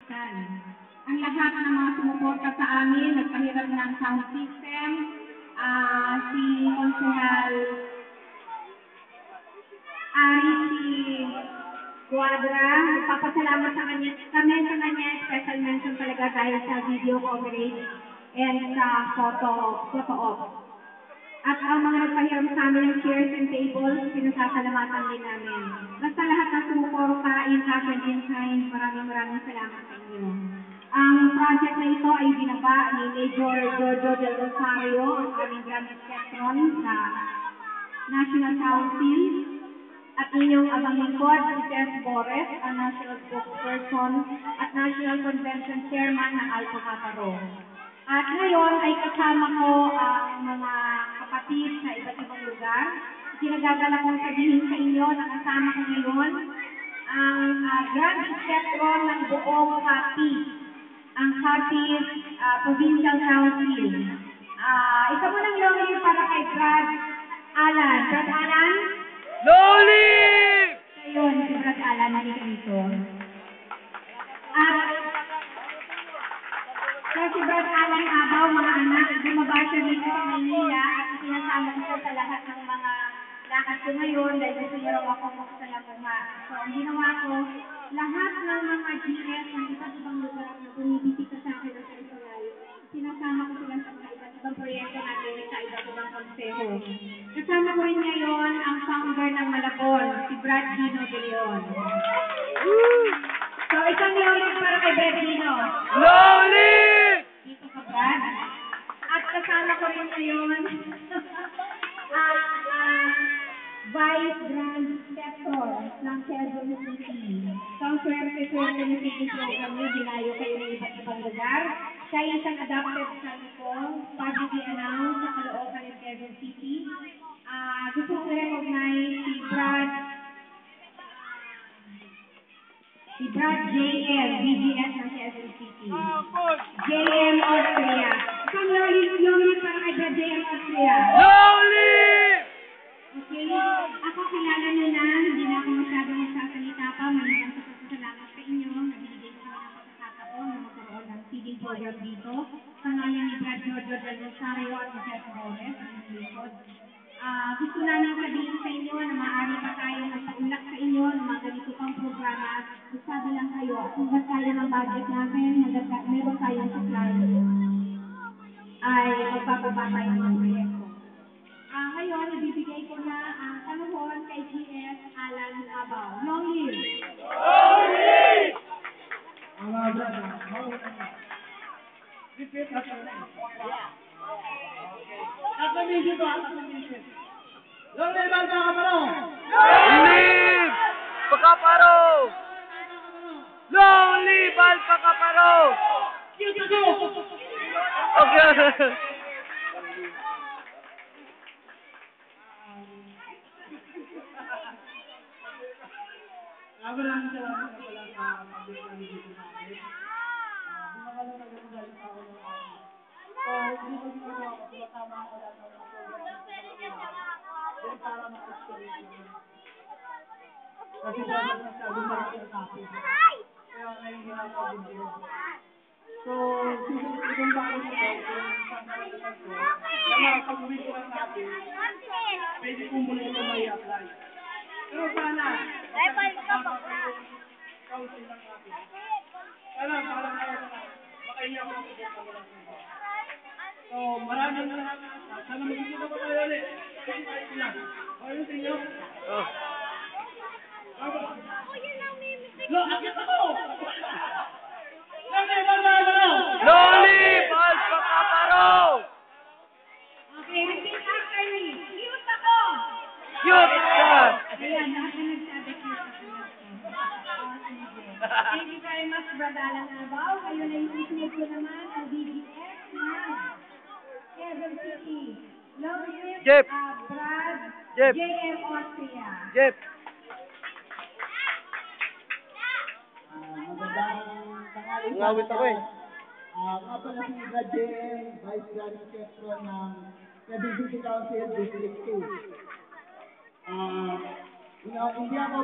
Yan. Ang lahat ng mga sumuporta sa amin, nagpahiram ng sound system, si Konsehal Ari, si Quadra, nagpapasalamat sa kanya, special mention talaga dahil sa video coverage and sa photo op. At ang mga nagpahiram sa amin ng chairs and tables, pinasasalamatan din namin. Basta lahat ng sumuporta in cash and in kind, maraming salamat sa inyo. Ang project na ito ay binaba ni Major Jojo Del Rosario, ang aming Grand Sketron sa National Council, at inyong abang lingkod, si Tess Bores, ang National Spokesperson at National Convention Chairman ng Alpha Kappa Rho. At ngayon ay kasama ko ang mga kapatid sa iba't ibang lugar. Sinagagala kong sabihin sa inyo na kasama ko ngayon ang Grand Sketron ng buong Cati, ang Cati's Provincial Council. Isa mo ng longin para kay Brad Alan. Brad Alan? Loli! Ayun, si Brad Alan, nandito dito. At si Brad Alan Abaw, mga anak, bumaba siya dito sa Maynila at sinasama ko sa lahat ng mga lakad ko ngayon dahil gusto niya raw ako magsalamuha. So, ang ginawa ko, lahat ng mga GS ng iba't ibang lugar na bumibisita sa akin ng personal, sinasama ko sila sa mga iba't ibang proyekto natin sa iba't ibang konseho. Kasama ko rin ngayon ang founder ng Malabon, si Brad Dino De Leon. So, isang lawin para kay Brad Dino. Loli! Dito ka, Brad. At kasama ko rin ngayon Vice Grand Sector ng Quezon City. So, ang swerte ng feeding program niyo, dinayo kayo ng iba't ibang lugar. Siya ay isang adopted son ko, publicly announced sa Caloocan ng Quezon City. Gusto ko recognize si Brad JM, BGS ng Quezon City. JM Austria. Isang loli para kay Brad JM Austria. Loli! Okay? Ako kilala nyo na, hindi na ako masyadong magsasalita pa, maliban sa pasasalamat sa inyo, nabinigay ko kami ng pagkakataon na magkaroon ng feeding program dito. Sa ngayon ni Brad Jojo Del Rosario at ni Tess Bores, ang likod. Gusto namin sabihin sa inyo na maaari pa tayong magpaulak sa inyo ng mga ganito pang programa. Sabi lang kayo, hanggat kaya ng budget natin, hanggat meron tayong supply, ay magpapaba tayo ng proyekto. Ngayon, ibibigay ko na ang panahon kay GS Alan Abaw. Long live! Long live! Repeat after me. Acclamation to acclamation. Long live Alpha Kappa Rho! Long live! Pakaparo! Long live Alpha Kappa Rho! Okay. Maraming salamat na pala sa pag-ibig dito namin. Bumakalang nagagalit ako ng amin. So, hindi ko ginagawa ko, tumatama ako lahat ng mga program dito sa kanila. Then, para ma-experience namin. Kasi dapat masyado marami ang topic. Kaya ngayon ginagawa din dito. So, itong bago nito, kung isang karagatan ko, na mga pag-uwi ko lang natin, pwede kong muli ito may apply. Pero sana, kasama ko yung council ng natin. Sana, parang makaiyak ako sa pagkakas nito. So, maraming salamat. Sana magkikita ko tayo ulit. Kasi tayo sila. Ayun sa inyo. Lo, akit ako! Lagi, barbaro! Loli! Alpha Kappa Rho! Okay, repeat after me. Cute ako! Cute ka! Ayan, lahat na nagsabi cute ako. Thank you very much, Brad Alan Abaw. Kayo na yung isunod ko naman ang BGS ng Quezon City. Long live Jeff. Brad Jeff. JM Austria. Jeff. Magandang tanghali. Ngawit ako eh. Nga pala si Brad JM, Vice Grand Secretary ng Quezon City Council District 2. Hindi ako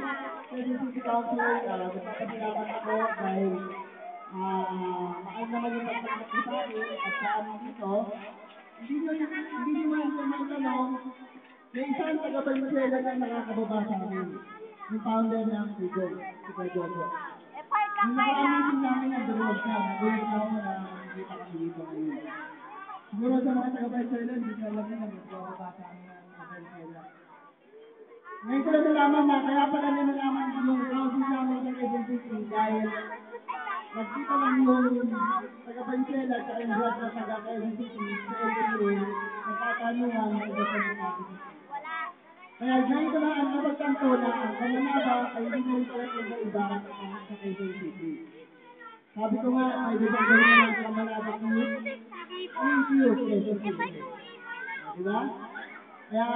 Quezon City Council, nagpapasalamat ako dahil sa amin dito, hindi nyo man tanong, may isang taga-Valenzuela na nakakababa sa amin. Yung founder ng Tugong, si Pedro. Yung nakarating namin ang duruwag siya, nagulat na ako na nakikita kami dito ngayon. Siguro sa mga taga-Valenzuela, hindi ko alam na nagbababa sa amin ang taga-Valenzuela. Ngayon ko lang nalaman na kaya pala nalaman yung housing namin sa Quezon City dahil nagkita lang yung taga-Valenzuela at yung brad na taga-Quezon City sa LPA, nagkatanungan sa Quezon City. Kaya ngayon ko lang ang napagtanto na ang Kamanaba ay hindi mo pala iba sa Quezon City. Sabi ko nga, ay ibang gawin na ng Kamanaba Youth Quezon City. Diba? Kaya,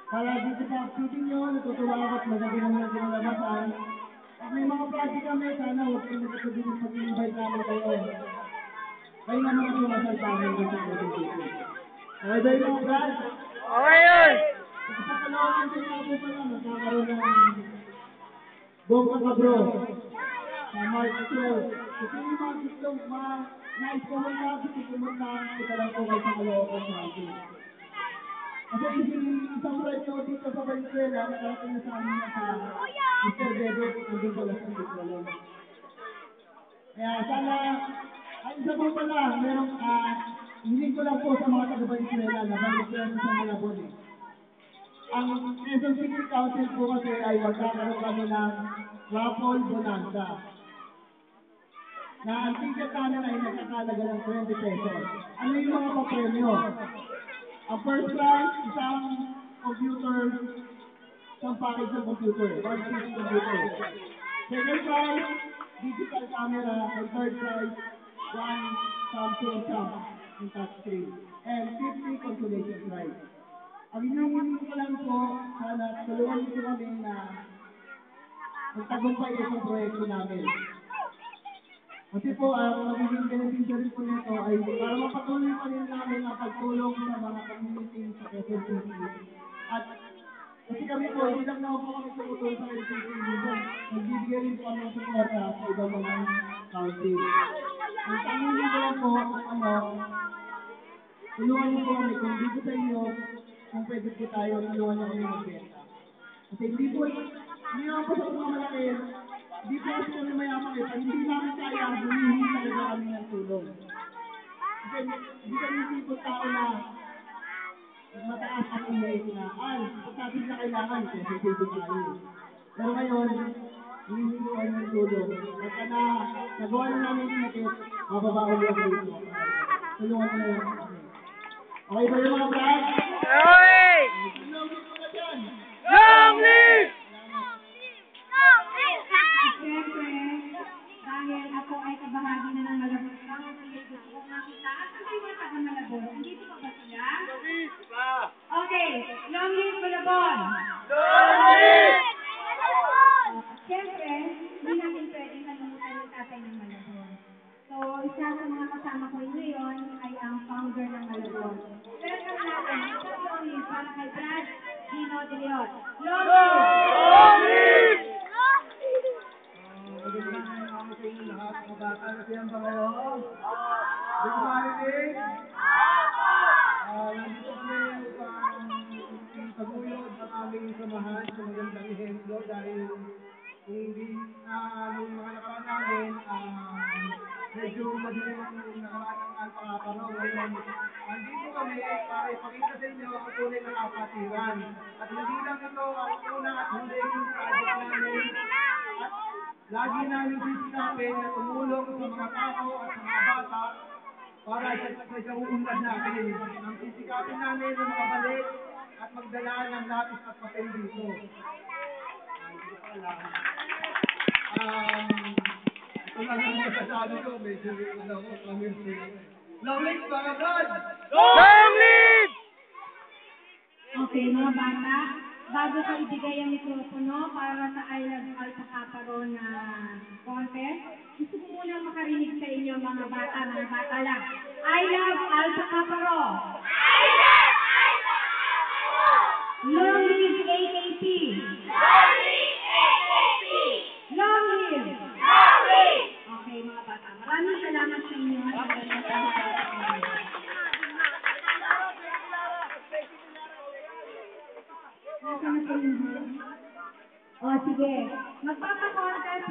para dito sa activity nyo, natutuwa ako at maganda naman ang kinalabasan. Pag may mga project kami, sana huwag kayo magkakabilang pag-invite namin kayo. Kayo naman ang sumasal sa amin sa Quezon City. Okay ba yung mga brad? Okay yun! Sa Caloocan din ako pala, magkakaroon ng Bongga Cabro sa March 12. Kasi yung mga gusto, mga nais pumunta, gusto pumunta, kita lang po kayo sa Caloocan sa akin. Kasi isang friend ko dito sa Valenzuela, nakarating na sa amin na sa Mr. Bebek, nandun pala sa Bicolon. Kaya sana, ay isa po pala, merong, hiling ko lang po sa mga taga-Valenzuela na Valenzuela sa Malabon eh. Ang Quezon City Council po kasi ay magkakaroon kami ng raffle bonanza. Na ang ticket namin ay nagkakalaga ng 20 pesos. Ano yung mga papremyo? Ang first prize, isang computer, isang package ng computer, 1 piece computer. Second prize, digital camera. And third prize, 1 Samsung Tab in touchscreen. And 50 consolation prize. Ang hinihingi ko lang po, sana tulungan niyo kami na magtagumpay itong proyekto namin. Kasi po, ang magiging beneficiary po nito ay para mapatuloy pa rin namin ang pagtulong sa mga community sa Quezon City. At kasi kami po, hindi lang naman po kami tumutulong sa Quezon City. Nagbibigay rin po kami ng suporta sa ibang mga council. Ang tanongin ko lang po, tulungan niyo po kami kung dito sa inyo, kung pwede po tayo, tulungan niyo kami magbenta. Kasi hindi naman po sa mga malaki, hindi po kasi kami mayaman eh. Pag hindi namin kaya, humihingi talaga kami ng tulong. Kasi hindi kami tipong tao na mataas ang inig na, pag natin na kailangan, kasi dito tayo. Pero ngayon, humihingi ko kayo ng tulong. Pagka nagawa na namin yung ticket, mababa ulit ako dito. Tulungan na lang kami. Okay ba yung mga brad? Okay! Long live mga dyan! Long live! Siyempre, dahil ako ay kabahagi na ng Malabon, gusto kong makita. At ano yung mga taga-Malabon? Andito pa ba sila? Okay, long live Malabon! Long live! Siyempre, hindi natin pwedeng kalimutan yung tatay ng Malabon. So, isa sa mga kasama ko ngayon ay ang founder ng Malabon. Welcome natin, sa long live para kay Brad Gino De Leon. Long live! Long live! Magandang araw sa inyo lahat. Mga bata, nasiyan ba kayo? Hindi ko marinig? Nandito kami upang itaguyod ang aming samahan sa magandang ehemplo dahil kung hindi nung mga nakaraan namin, medyo madilim ang nakaraan ng Alpakaparo. Ngayon, nandito kami para ipakita sa inyo ang tunay na kapatiran. At hindi lang ito ang una at huling project namin. At lagi namin sisikapin na tumulong sa mga tao at sa mga bata para sa uunlad natin. Ang sisikapin namin na makabalik at magdala ng lapis at papel dito. Hindi ko alam. Ito lang ang masasabi ko. Medyo kami long live mga brad! Long live! Okay, mga bata, bago ko ibigay ang mikropono para sa I Love Alpakaparo na contest, gusto ko muna makarinig sa inyo mga bata lang. I Love Alpakaparo! I Love Alpakaparo! Long live AKP! Long live AKP! Long live! Long live! Okay, mga bata, maraming salamat sa inyo. ka na sa inyo. O, sige. Magpapakontest